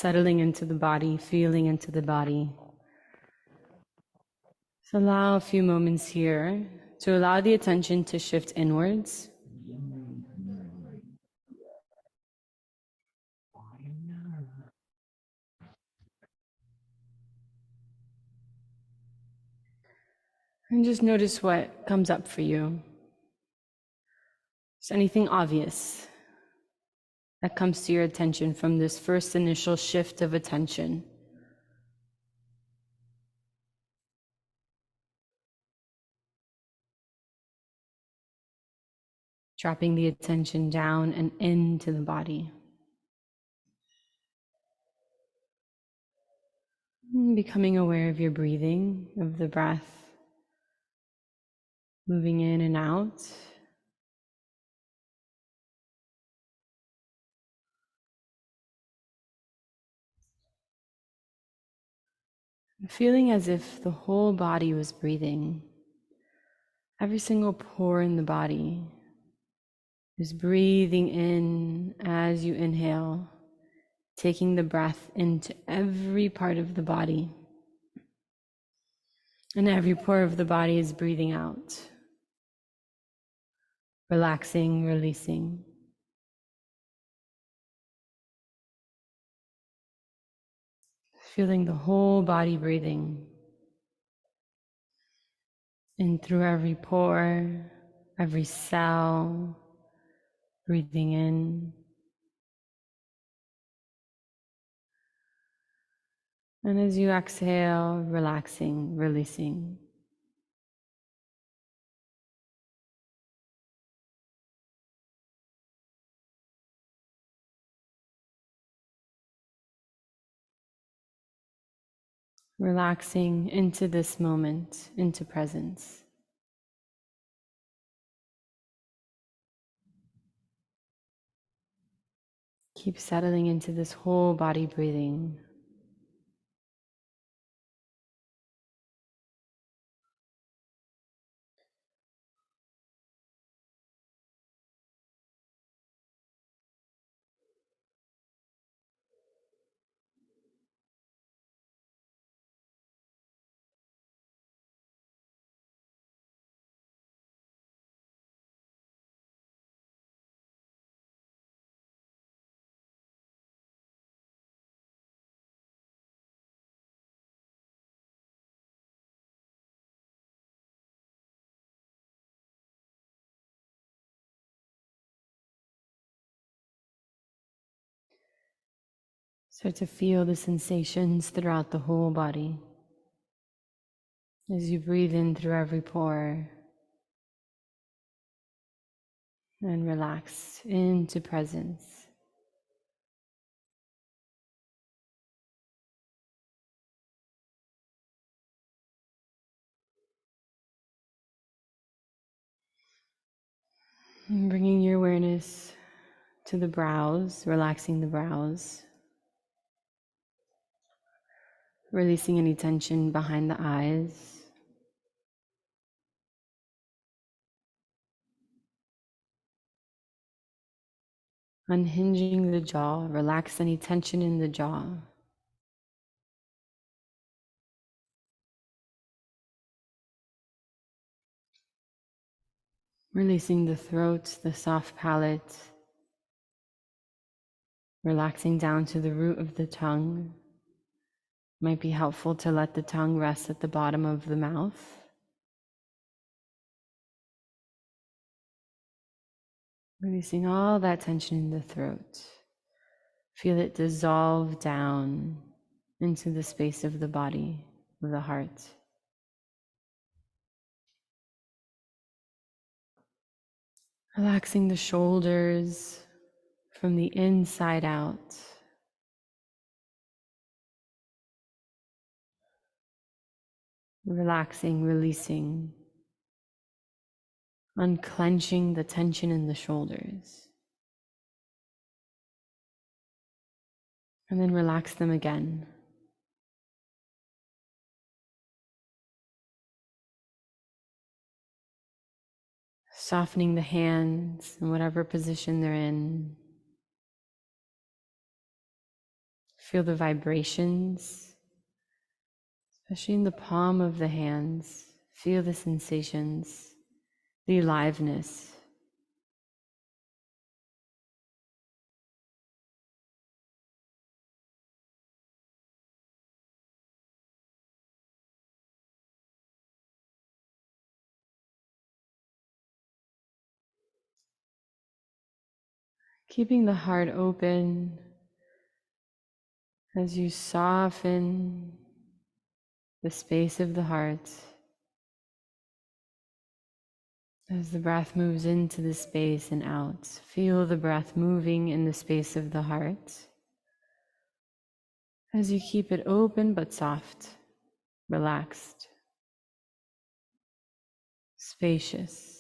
settling into the body, feeling into the body. So allow a few moments here to allow the attention to shift inwards. And just notice what comes up for you. Is anything obvious that comes to your attention from this first initial shift of attention? Dropping the attention down and into the body. And becoming aware of your breathing, of the breath, moving in and out. Feeling as if the whole body was breathing. Every single pore in the body is breathing in as you inhale, taking the breath into every part of the body. And every pore of the body is breathing out, relaxing, releasing. Feeling the whole body breathing in through every pore, every cell, breathing in. And as you exhale, relaxing, releasing. Relaxing into this moment, into presence. Keep settling into this whole body breathing. Start to feel the sensations throughout the whole body. As you breathe in through every pore and relax into presence. And bringing your awareness to the brows, relaxing the brows, releasing any tension behind the eyes. Unhinging the jaw, relax any tension in the jaw. Releasing the throat, the soft palate, relaxing down to the root of the tongue. Might be helpful to let the tongue rest at the bottom of the mouth. Releasing all that tension in the throat. Feel it dissolve down into the space of the body, of the heart. Relaxing the shoulders from the inside out. Relaxing, releasing, unclenching the tension in the shoulders. And then relax them again. Softening the hands in whatever position they're in. Feel the vibrations, especially in the palm of the hands. Feel the sensations, the aliveness. Keeping the heart open as you soften the space of the heart. As the breath moves into the space and out, feel the breath moving in the space of the heart. As you keep it open but soft, relaxed, spacious.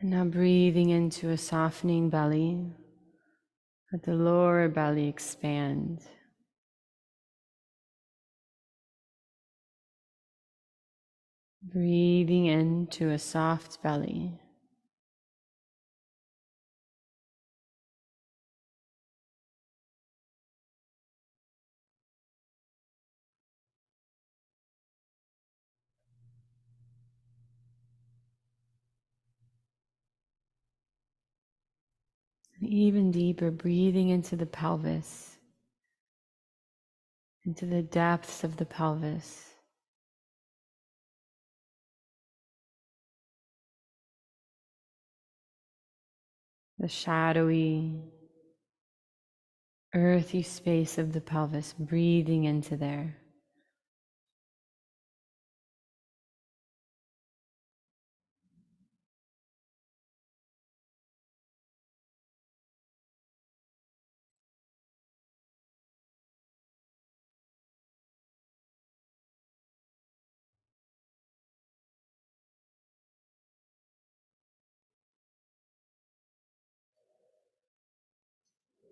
And now breathing into a softening belly, let the lower belly expand. Breathing into a soft belly. And even deeper, breathing into the pelvis, into the depths of the pelvis. The shadowy, earthy space of the pelvis, breathing into there.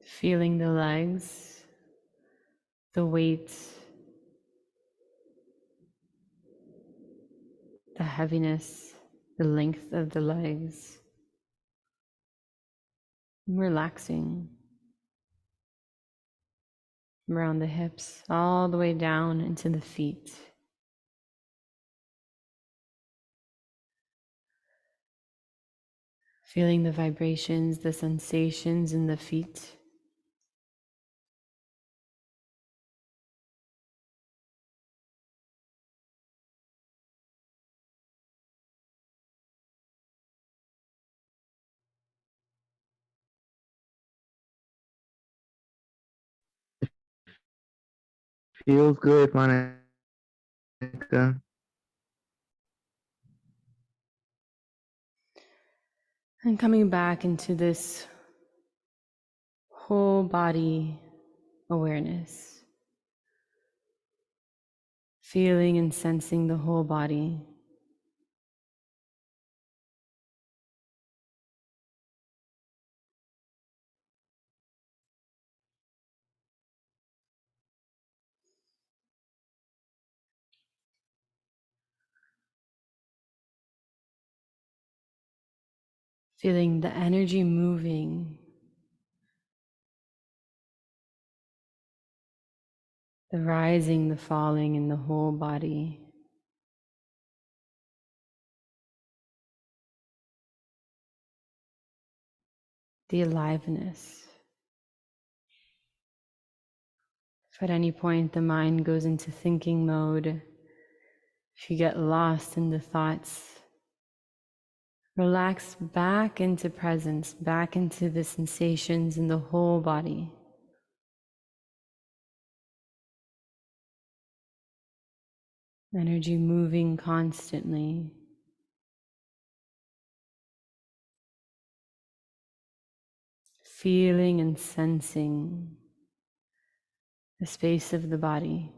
Feeling the legs, the weight, the heaviness, the length of the legs. Relaxing around the hips, all the way down into the feet. Feeling the vibrations, the sensations in the feet. Feels good, Monica. And coming back into this whole body awareness. Feeling and sensing the whole body. Feeling the energy moving, the rising, the falling in the whole body. The aliveness. If at any point the mind goes into thinking mode, if you get lost in the thoughts, relax back into presence, back into the sensations in the whole body. Energy moving constantly. Feeling and sensing the space of the body.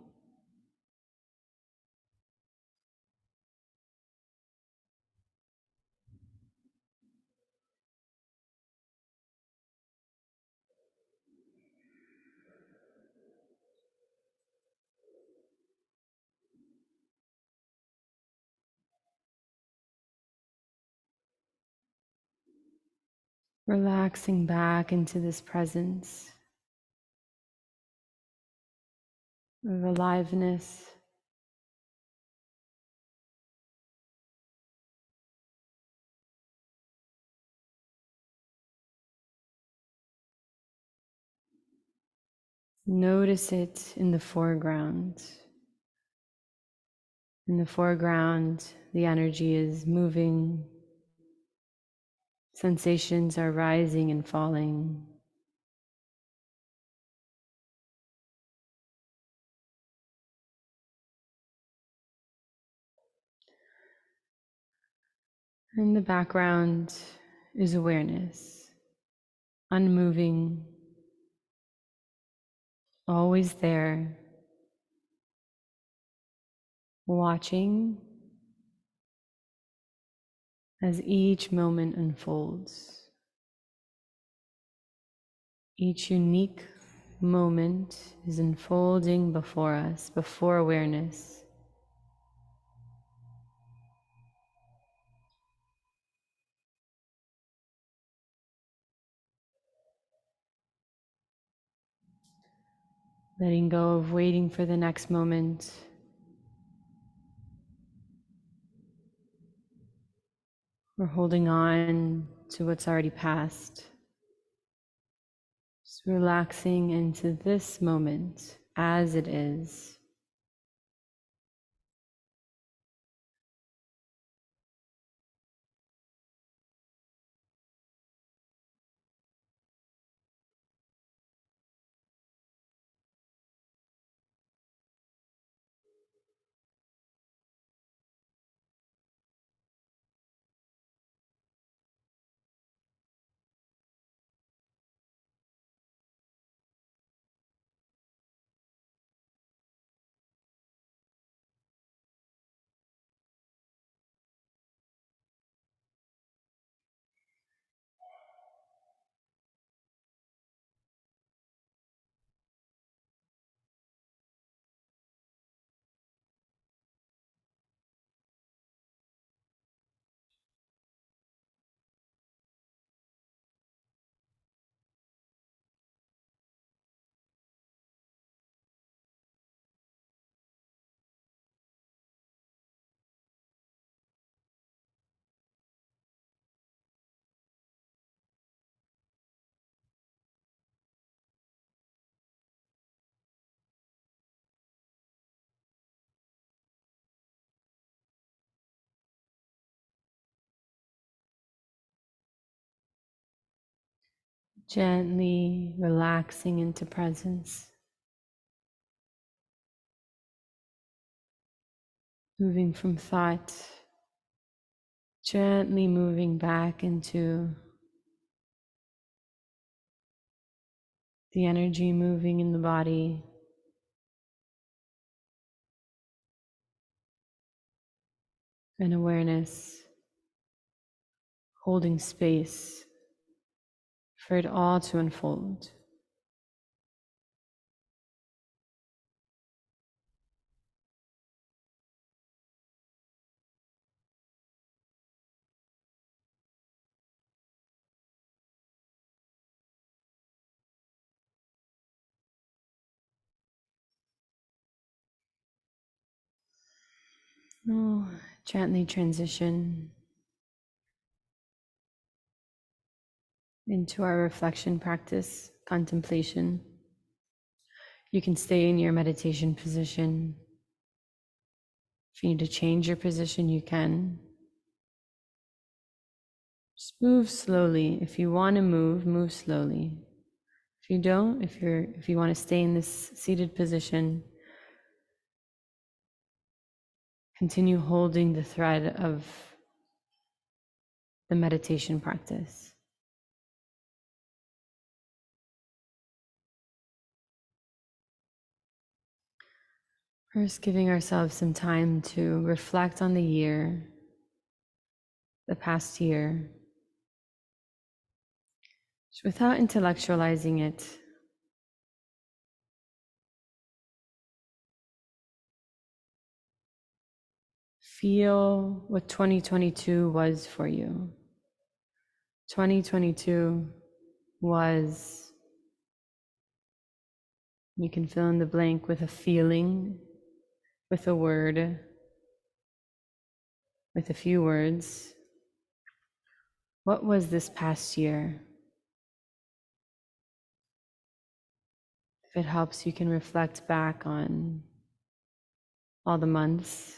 relaxing back into this presence of aliveness. Notice it in the foreground. In the foreground, the energy is moving, sensations are rising and falling. In the background is awareness, unmoving, always there, watching as each moment unfolds. Each unique moment is unfolding before us, before awareness. Letting go of waiting for the next moment, or holding on to what's already passed. Just relaxing into this moment as it is. Gently relaxing into presence, moving from thought, gently moving back into the energy moving in the body, and awareness holding space for it all to unfold. Oh, gently transition into our reflection practice, contemplation. You can stay in your meditation position. If you need to change your position, you can. Just move slowly. If you want to move, move slowly. If you don't, if you want to stay in this seated position, continue holding the thread of the meditation practice. First, giving ourselves some time to reflect on the year, the past year, without intellectualizing it. Feel what 2022 was for you. 2022 was, you can fill in the blank with a feeling, with a word, with a few words. What was this past year? If it helps, you can reflect back on all the months.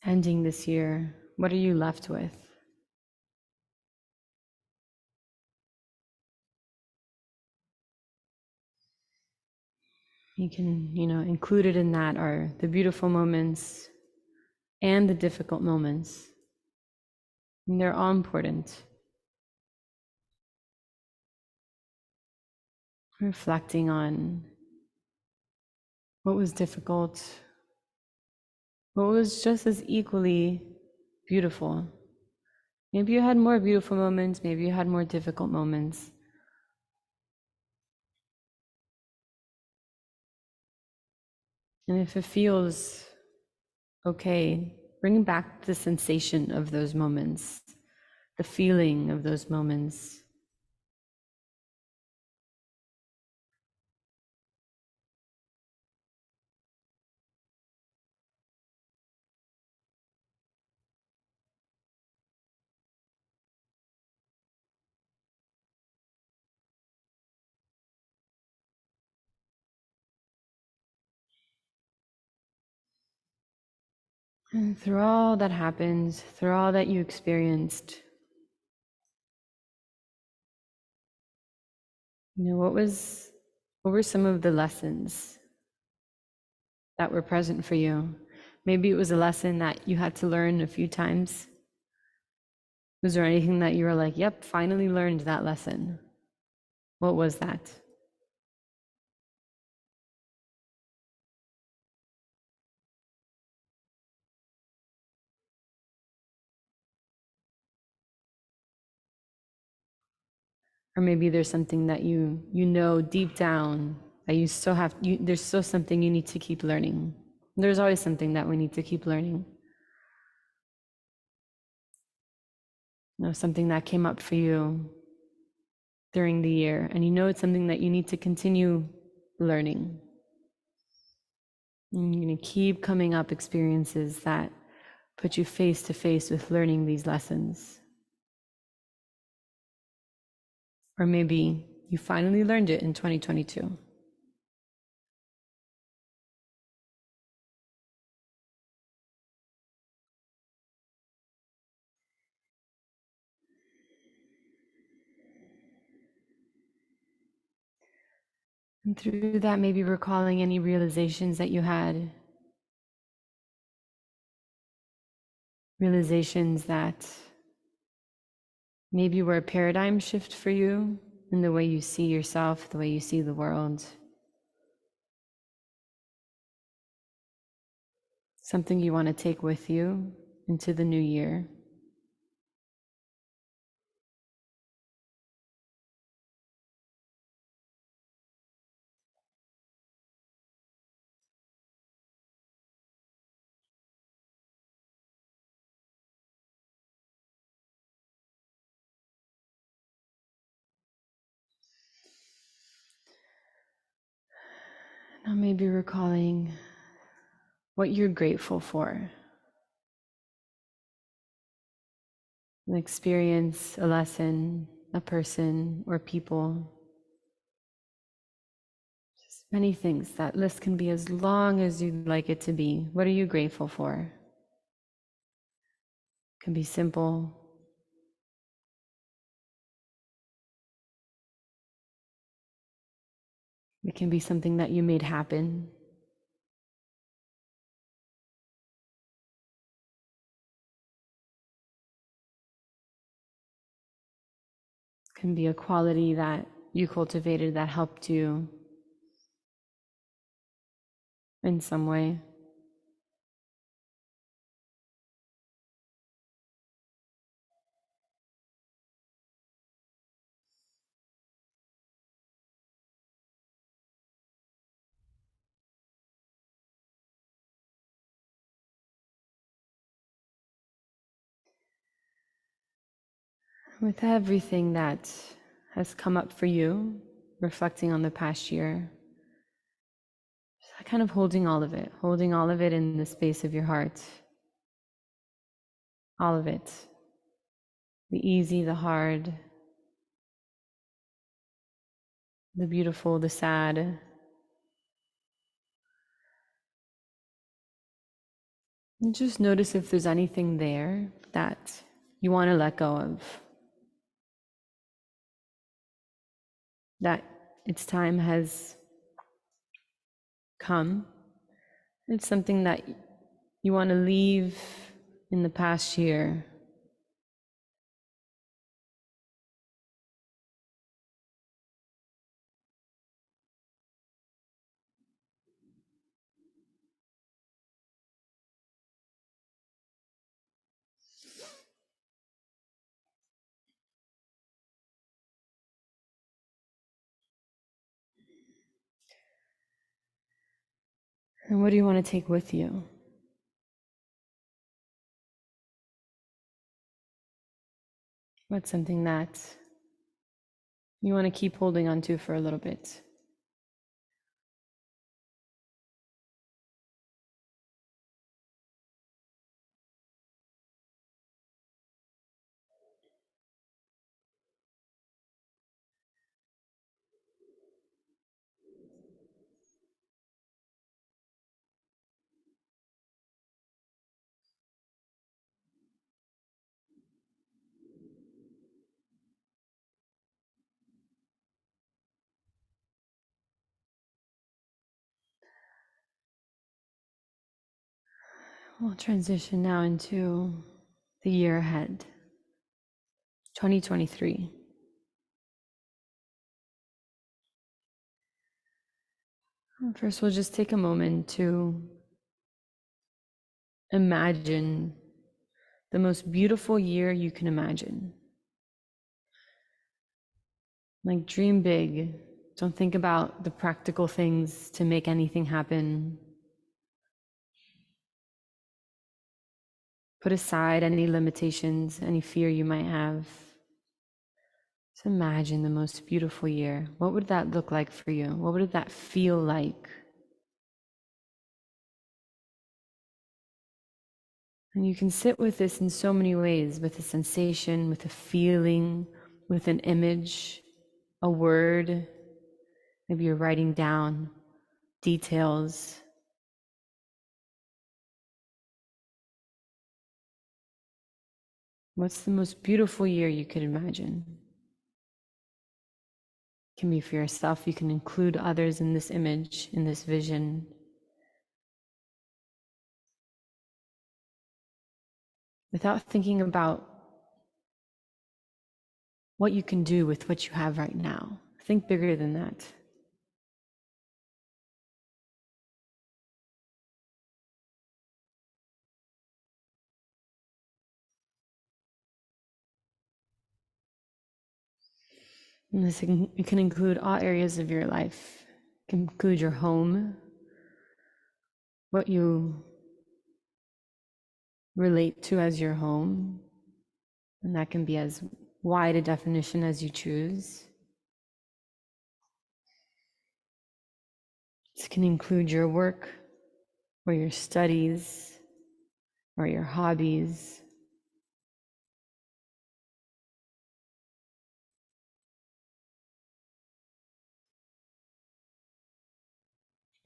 Ending this year, what are you left with? You can, included in that are the beautiful moments and the difficult moments. And they're all important. Reflecting on what was difficult, what was just as equally beautiful. Maybe you had more beautiful moments, maybe you had more difficult moments. And if it feels okay, bring back the sensation of those moments, the feeling of those moments. And through all that happened, through all that you experienced, what were some of the lessons that were present for you? Maybe it was a lesson that you had to learn a few times. Was there anything that you were like, yep, finally learned that lesson? What was that? Or maybe there's something that you know deep down that you still have, there's still something you need to keep learning. There's always something that we need to keep learning. Something that came up for you during the year, and it's something that you need to continue learning. And you're going to keep coming up experiences that put you face to face with learning these lessons. Or maybe you finally learned it in 2022. And through that, maybe recalling any realizations that you had. Realizations that maybe were a paradigm shift for you in the way you see yourself, the way you see the world. Something you want to take with you into the new year. Now maybe recalling what you're grateful for. An experience, a lesson, a person, or people. Just many things. That list can be as long as you'd like it to be. What are you grateful for? It can be simple. It can be something that you made happen. It can be a quality that you cultivated that helped you in some way. With everything that has come up for you, reflecting on the past year, just kind of holding all of it in the space of your heart. All of it. The easy, the hard, the beautiful, the sad. And just notice if there's anything there that you want to let go of. That its time has come. It's something that you want to leave in the past year. And what do you want to take with you? What's something that you want to keep holding on to for a little bit? We'll transition now into the year ahead, 2023. First, we'll just take a moment to imagine the most beautiful year you can imagine. Like, dream big. Don't think about the practical things to make anything happen. Put aside any limitations, any fear you might have. Just imagine the most beautiful year. What would that look like for you? What would that feel like? And you can sit with this in so many ways, with a sensation, with a feeling, with an image, a word. Maybe you're writing down details. What's the most beautiful year you could imagine? It can be for yourself. You can include others in this image, in this vision. Without thinking about what you can do with what you have right now. Think bigger than that. And it can include all areas of your life. It can include your home, what you relate to as your home, and that can be as wide a definition as you choose. This can include your work, or your studies, or your hobbies.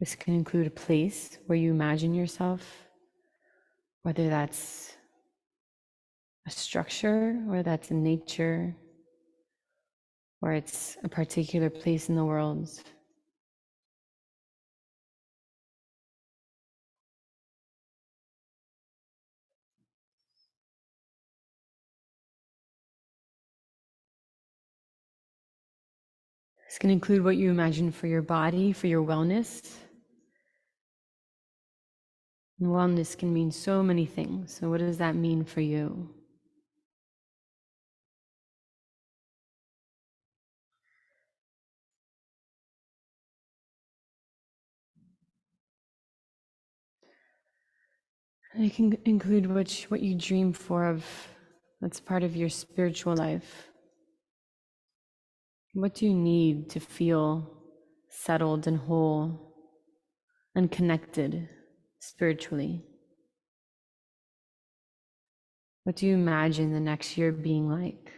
This can include a place where you imagine yourself, whether that's a structure, or that's in nature, or it's a particular place in the world. This can include what you imagine for your body, for your wellness. And wellness can mean so many things. So what does that mean for you? And it can include what you dream for of that's part of your spiritual life. What do you need to feel settled and whole and connected spiritually? What do you imagine the next year being like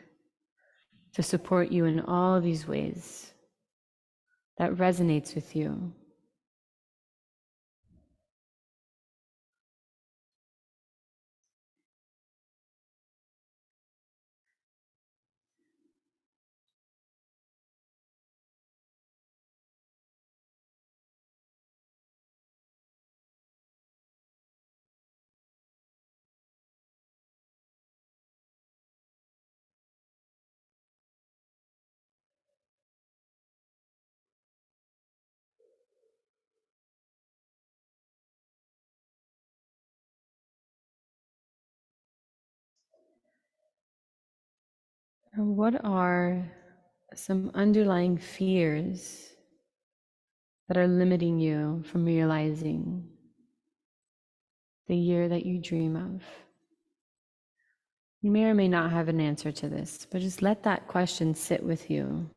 to support you in all of these ways that resonates with you? And what are some underlying fears that are limiting you from realizing the year that you dream of? You may or may not have an answer to this, but just let that question sit with you.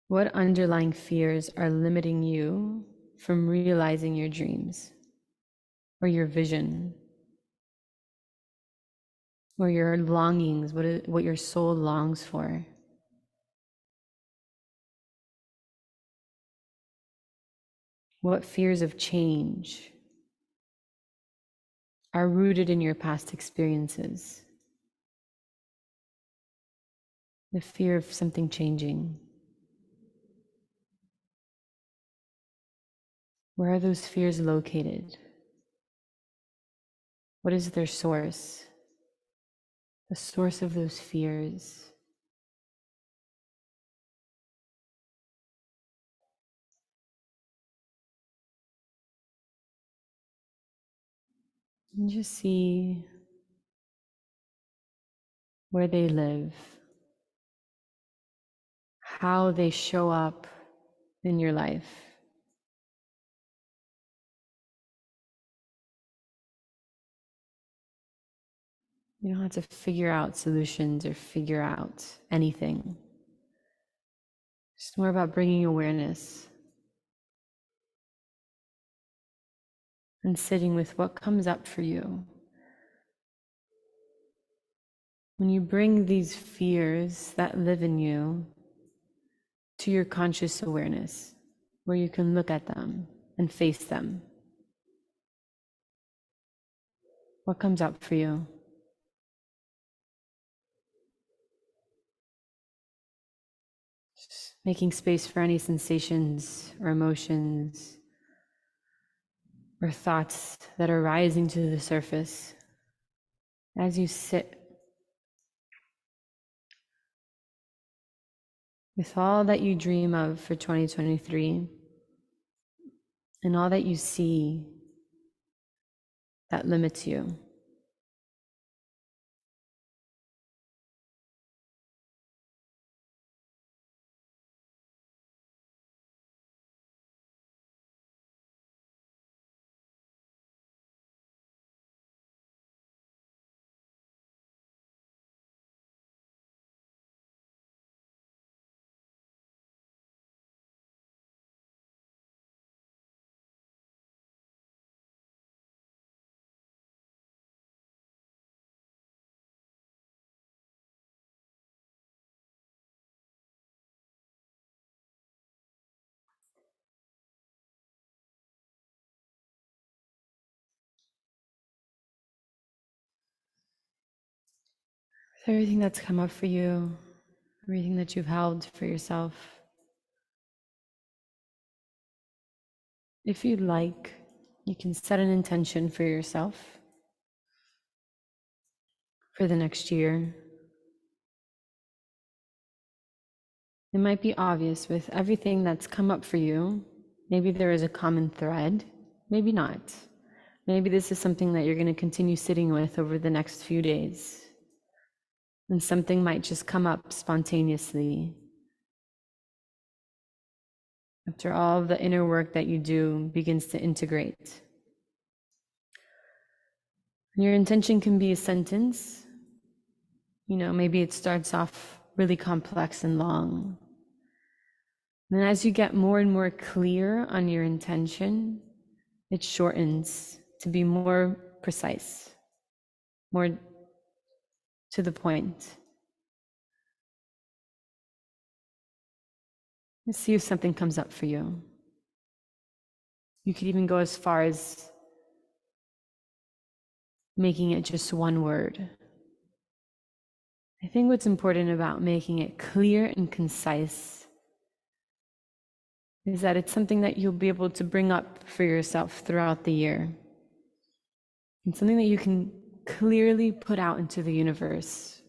What underlying fears are limiting you from realizing your dreams or your vision or your longings, what your soul longs for? What fears of change are rooted in your past experiences? The fear of something changing. Where are those fears located? What is their source? The source of those fears. And just see where they live, how they show up in your life. You don't have to figure out solutions or figure out anything. It's more about bringing awareness and sitting with what comes up for you. When you bring these fears that live in you to your conscious awareness, where you can look at them and face them, what comes up for you? Just making space for any sensations or emotions or thoughts that are rising to the surface as you sit with all that you dream of for 2023 and all that you see that limits you. With everything that's come up for you, everything that you've held for yourself, if you'd like, you can set an intention for yourself for the next year. It might be obvious with everything that's come up for you. Maybe there is a common thread, maybe not. Maybe this is something that you're going to continue sitting with over the next few days. And something might just come up spontaneously after all of the inner work that you do begins to integrate. Your intention can be a sentence. Maybe it starts off really complex and long. And as you get more and more clear on your intention, it shortens to be more precise, more to the point. Let's see if something comes up for you. You could even go as far as making it just one word. I think what's important about making it clear and concise is that it's something that you'll be able to bring up for yourself throughout the year. It's something that you can clearly put out into the universe.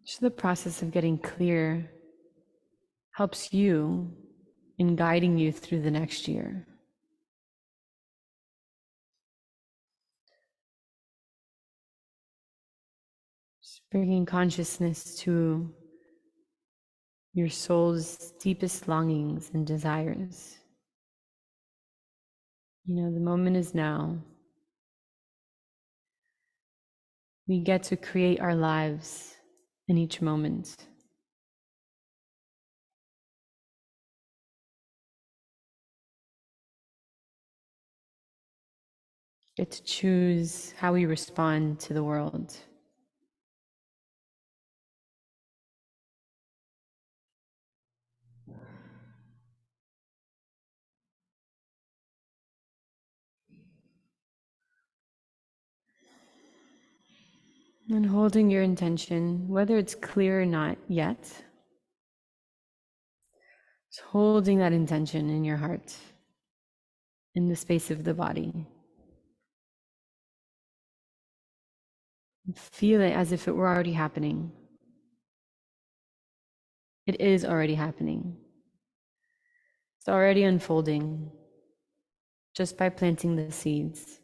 Just the process of getting clear helps you in guiding you through the next year. Just bringing consciousness to your soul's deepest longings and desires. The moment is now. We get to create our lives in each moment. Get to choose how we respond to the world. And holding your intention, whether it's clear or not yet, just holding that intention in your heart, in the space of the body. And feel it as if it were already happening. It is already happening. It's already unfolding just by planting the seeds.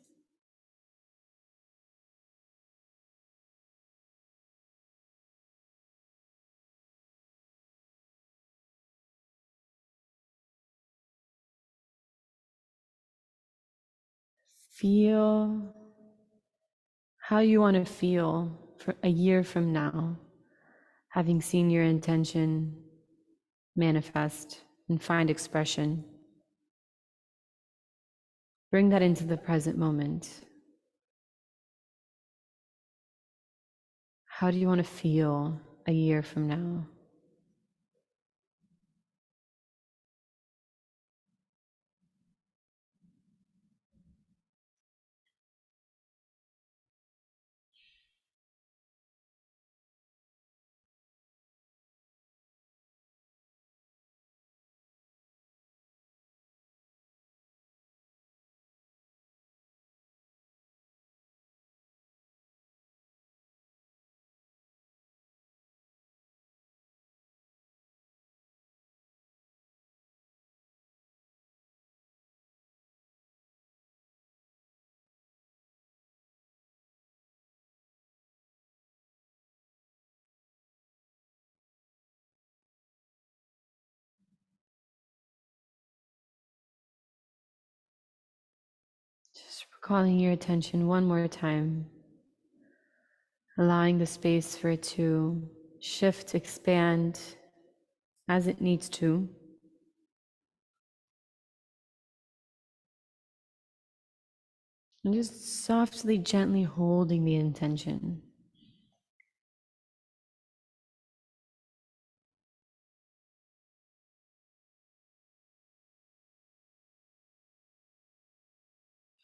Feel how you want to feel for a year from now, having seen your intention manifest and find expression. Bring that into the present moment. How do you want to feel a year from now? Just calling your attention one more time, allowing the space for it to shift, expand as it needs to. And just softly, gently holding the intention.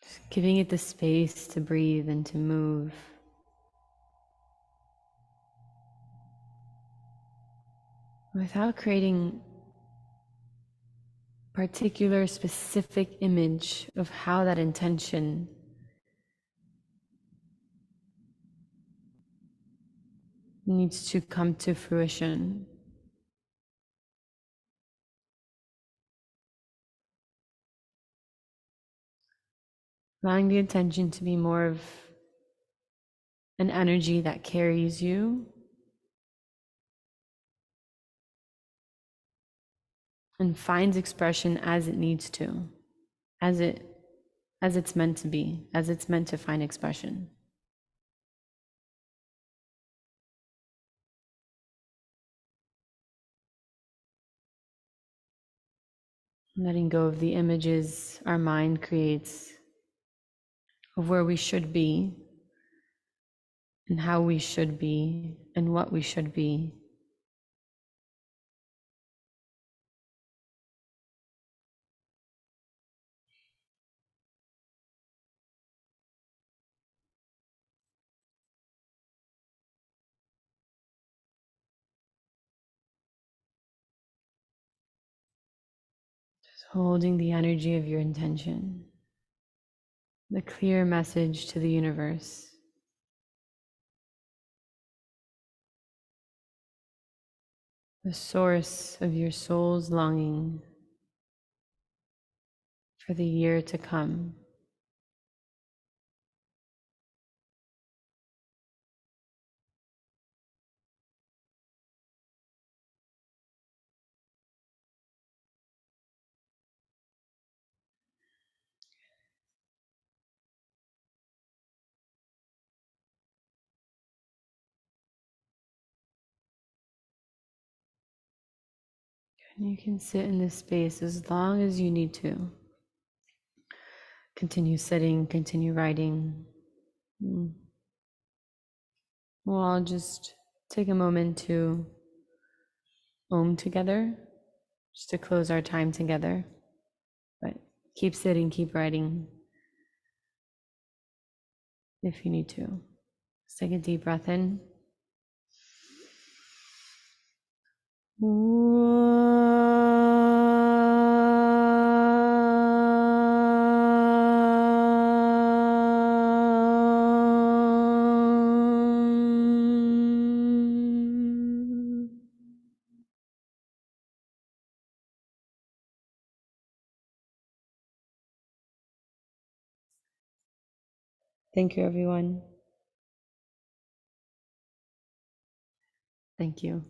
Just giving it the space to breathe and to move. Without creating a particular specific image of how that intention needs to come to fruition. Allowing the intention to be more of an energy that carries you and finds expression as it needs to. as it's meant to be, as it's meant to find expression. Letting go of the images our mind creates of where we should be and how we should be and what we should be. Just holding the energy of your intention, the clear message to the universe. The source of your soul's longing for the year to come. And you can sit in this space as long as you need to. Continue sitting, continue writing. We'll all just take a moment to Om together, just to close our time together. But keep sitting, keep writing if you need to. Let's take a deep breath in. Thank you, everyone. Thank you.